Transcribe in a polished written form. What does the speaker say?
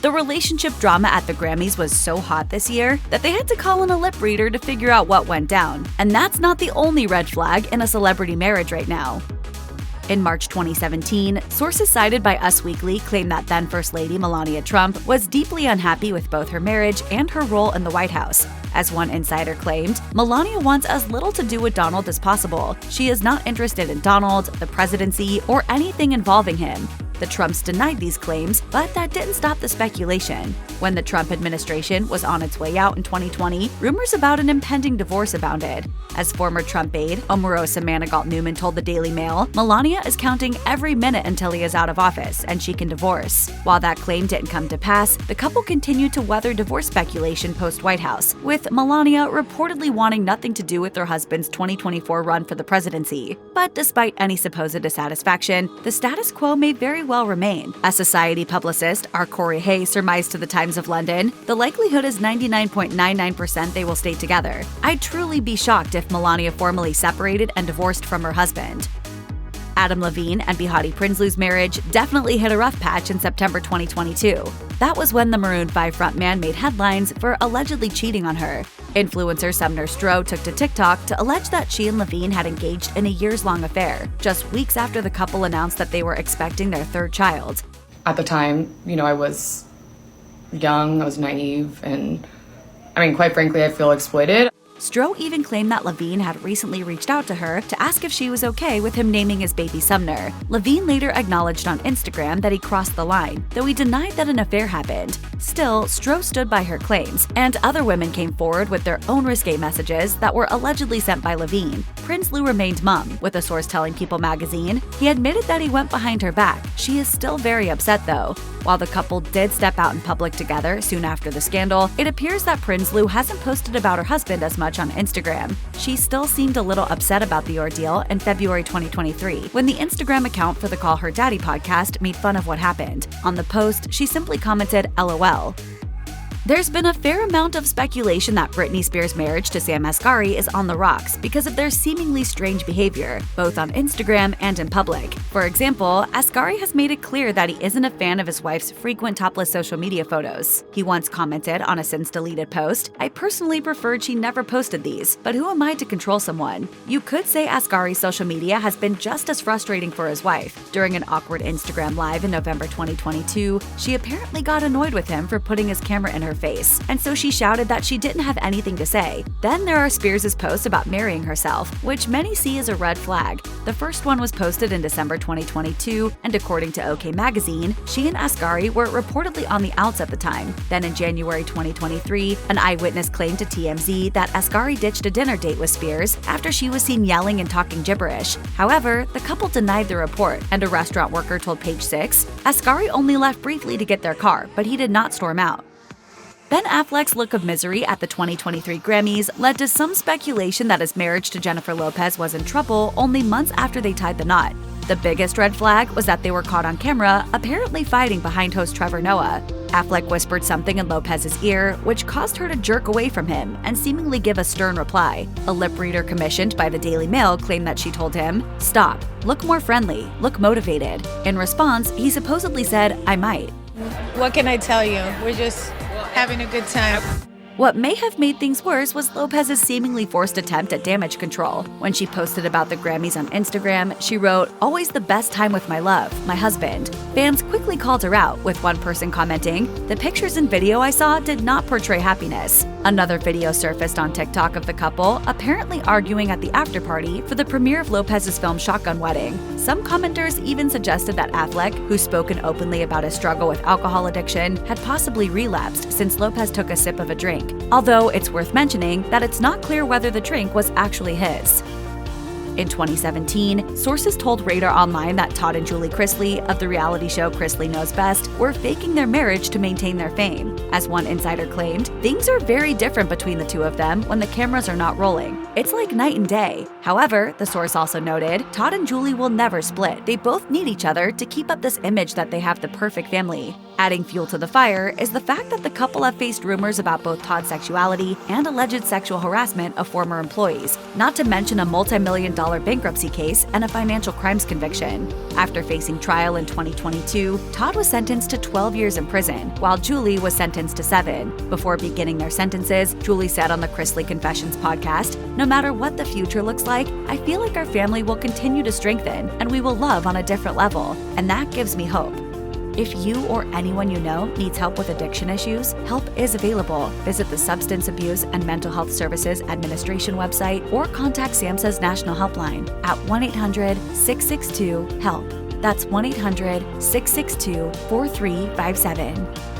The relationship drama at the Grammys was so hot this year that they had to call in a lip reader to figure out what went down. And that's not the only red flag in a celebrity marriage right now. In March 2017, sources cited by Us Weekly claim that then First Lady Melania Trump was deeply unhappy with both her marriage and her role in the White House. As one insider claimed, Melania wants as little to do with Donald as possible. She is not interested in Donald, the presidency, or anything involving him. The Trumps denied these claims, but that didn't stop the speculation. When the Trump administration was on its way out in 2020, rumors about an impending divorce abounded. As former Trump aide, Omarosa Manigault-Newman told the Daily Mail, Melania is counting every minute until he is out of office and she can divorce. While that claim didn't come to pass, the couple continued to weather divorce speculation post-White House, with Melania reportedly wanting nothing to do with her husband's 2024 run for the presidency. But despite any supposed dissatisfaction, the status quo may very well remain. As Society publicist R. Corey Hay surmised to the Times of London, the likelihood is 99.99% they will stay together. I'd truly be shocked if Melania formally separated and divorced from her husband. Adam Levine and Behati Prinsloo's marriage definitely hit a rough patch in September 2022. That was when the Maroon 5 frontman made headlines for allegedly cheating on her. Influencer Sumner Stroh took to TikTok to allege that she and Levine had engaged in a years-long affair, just weeks after the couple announced that they were expecting their third child. At the time, I was young, I was naive, and quite frankly, I feel exploited. Stroh even claimed that Levine had recently reached out to her to ask if she was okay with him naming his baby Sumner. Levine later acknowledged on Instagram that he crossed the line, though he denied that an affair happened. Still, Stroh stood by her claims, and other women came forward with their own risque messages that were allegedly sent by Levine. Prinsloo remained mum, with a source telling People magazine. He admitted that he went behind her back. She is still very upset though. While the couple did step out in public together soon after the scandal, it appears that Prinsloo hasn't posted about her husband as much on Instagram. She still seemed a little upset about the ordeal in February 2023, when the Instagram account for the Call Her Daddy podcast made fun of what happened. On the post, she simply commented, LOL. There's been a fair amount of speculation that Britney Spears' marriage to Sam Asghari is on the rocks because of their seemingly strange behavior, both on Instagram and in public. For example, Asghari has made it clear that he isn't a fan of his wife's frequent topless social media photos. He once commented on a since-deleted post, I personally preferred she never posted these, but who am I to control someone? You could say Asghari's social media has been just as frustrating for his wife. During an awkward Instagram Live in November 2022, she apparently got annoyed with him for putting his camera in her face, and so she shouted that she didn't have anything to say. Then there are Spears' posts about marrying herself, which many see as a red flag. The first one was posted in December 2022, and according to OK Magazine, she and Asghari were reportedly on the outs at the time. Then in January 2023, an eyewitness claimed to TMZ that Asghari ditched a dinner date with Spears after she was seen yelling and talking gibberish. However, the couple denied the report, and a restaurant worker told Page Six, Asghari only left briefly to get their car, but he did not storm out. Ben Affleck's look of misery at the 2023 Grammys led to some speculation that his marriage to Jennifer Lopez was in trouble only months after they tied the knot. The biggest red flag was that they were caught on camera, apparently fighting behind host Trevor Noah. Affleck whispered something in Lopez's ear, which caused her to jerk away from him and seemingly give a stern reply. A lip reader commissioned by the Daily Mail claimed that she told him, "Stop, look more friendly, look motivated." In response, he supposedly said, "I might." What can I tell you? We're just having a good time. What may have made things worse was Lopez's seemingly forced attempt at damage control. When she posted about the Grammys on Instagram, she wrote, "Always the best time with my love, my husband." Fans quickly called her out, with one person commenting, "The pictures and video I saw did not portray happiness." Another video surfaced on TikTok of the couple apparently arguing at the after-party for the premiere of Lopez's film Shotgun Wedding. Some commenters even suggested that Affleck, who's spoken openly about his struggle with alcohol addiction, had possibly relapsed since Lopez took a sip of a drink. Although it's worth mentioning that it's not clear whether the drink was actually his. In 2017, sources told Radar Online that Todd and Julie Chrisley of the reality show Chrisley Knows Best were faking their marriage to maintain their fame. As one insider claimed, things are very different between the two of them when the cameras are not rolling. It's like night and day. However, the source also noted, Todd and Julie will never split. They both need each other to keep up this image that they have the perfect family. Adding fuel to the fire is the fact that the couple have faced rumors about both Todd's sexuality and alleged sexual harassment of former employees, not to mention a multi-million-dollar bankruptcy case and a financial crimes conviction. After facing trial in 2022, Todd was sentenced to 12 years in prison, while Julie was sentenced to 7. Before beginning their sentences, Julie said on the Chrisley Confessions podcast, "No matter what the future looks like, I feel like our family will continue to strengthen and we will love on a different level, and that gives me hope." If you or anyone you know needs help with addiction issues, help is available. Visit the Substance Abuse and Mental Health Services Administration website or contact SAMHSA's National Helpline at 1-800-662-HELP. That's 1-800-662-4357.